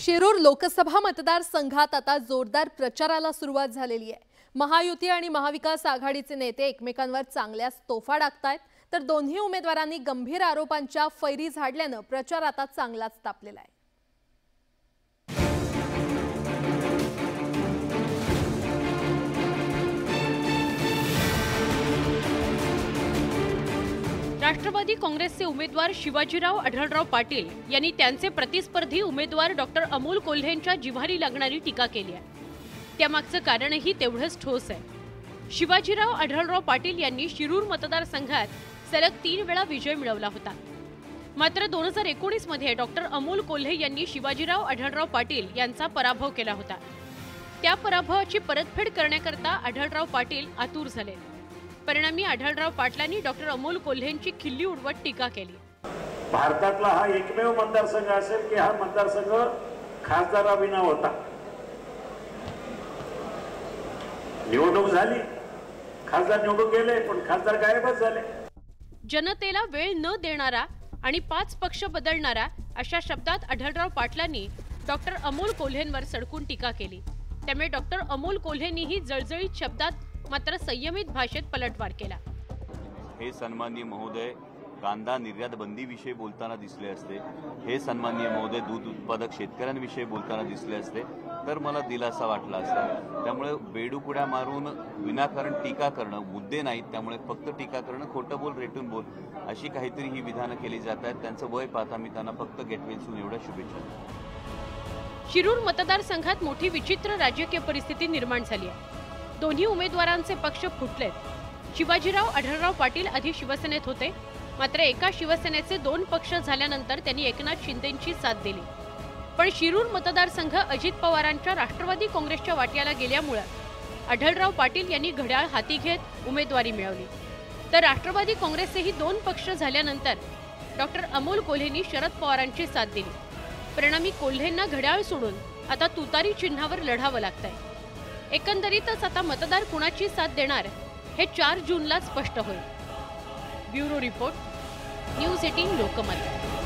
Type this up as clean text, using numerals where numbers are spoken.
शिरूर लोकसभा मतदारसंघात आता जोरदार प्रचाराला सुरुवात झालेली आहे। महायुती आणि महाविकास आघाडीचे नेते एकमेकांवर चांगल्याच तोफा टाकतायत, तर दोन्ही उमेदवारांनी गंभीर आरोपांच्या फैरी झाडल्याने प्रचार आता चांगलाच तापलेला आहे। राष्ट्रवादी काँग्रेसचे उमेदवार शिवाजीराव आढळराव पाटील यांनी त्यांचे प्रतिस्पर्धी उमेदवार डॉक्टर अमोल कोल्हेंच्या जिव्हारी लागणारी टीका केली आहे। त्यामागचं कारणही तेवढंच ठोस आहे। शिवाजीराव आढळराव पाटील यांनी शिरूर मतदारसंघात सलग 3 वेळा विजय मिळवला होता। मात्र 2019 मध्ये डॉक्टर अमोल कोल्हे यांनी शिवाजीराव आढळराव पाटील यांचा पराभव केला होता। त्या पराभवाची परतफेड करण्याकरता आढळराव पाटील आतुर झाले। परिणामी आढळराव पाटलांनी डॉक्टर अमोल कोल्हेंची खिल्ली उडवत टीका केली। भारतातला हा एकमेव मतदारसंघ असेल की हा मतदारसंघ खासदाराविना होता। निवडणूक झाली, खासदार निवडून गेले, पण खासदार गायबच झाले। जनतेला वेळ न देणारा आणि 5 पक्ष बदलणारा अशा शब्दात आढळराव पाटलांनी डॉक्टर अमोल कोल्हेंवर सडकून टीका केली। त्यामुळे डॉक्टर अमोल कोल्हेंनीही जळजळीत शब्दात मात्र संयमित भाषेत पलटवार केला। हे सन्माननीय महोदय कांदा निर्यात बंदी विषयी बोलताना दिसले असते, हे सन्माननीय महोदय दूध उत्पादक शेतकऱ्यांविषयी बोलताना दिसले असते तर मला दिलासा वाटला असता। त्यामुळे बेडुकुड्या मारून विनाकारण टीका करणं मुद्दे नाहीत, त्यामुळे फक्त टीका करणं, खोटं बोल रेटून बोल अशी काहीतरी ही विधानं केली जात आहेत। त्यांचं वय पाहता मी त्यांना फक्त गेट वेल सून एवढ्या शुभेच्छा। शिरूर मतदारसंघात मोठी विचित्र राजकीय परिस्थिती निर्माण झाली आहे। दोन्ही उमेदवारांचे पक्ष फुटलेत। शिवाजीराव आढळराव पाटील आधी शिवसेनेत होते, मात्र एका शिवसेनेचे 2 पक्ष झाल्यानंतर त्यांनी एकनाथ शिंदेंची साथ दिली। पण शिरूर मतदारसंघ अजित पवारांच्या राष्ट्रवादी काँग्रेसच्या वाट्याला गेल्यामुळे आढळराव पाटील यांनी घड्याळ हाती घेत उमेदवारी मिळवली। तर राष्ट्रवादी काँग्रेसचेही 2 पक्ष झाल्यानंतर डॉक्टर अमोल कोल्हेंनी शरद पवारांची साथ दिली। परिणामी कोल्हेंना घड्याळ सोडून आता तुतारी चिन्हावर लढावं लागतंय। एकंदरीतच आता मतदार कुणाची साथ देणार हे 4 जूनला स्पष्ट होईल। Bureau report, news 18 Lokmat.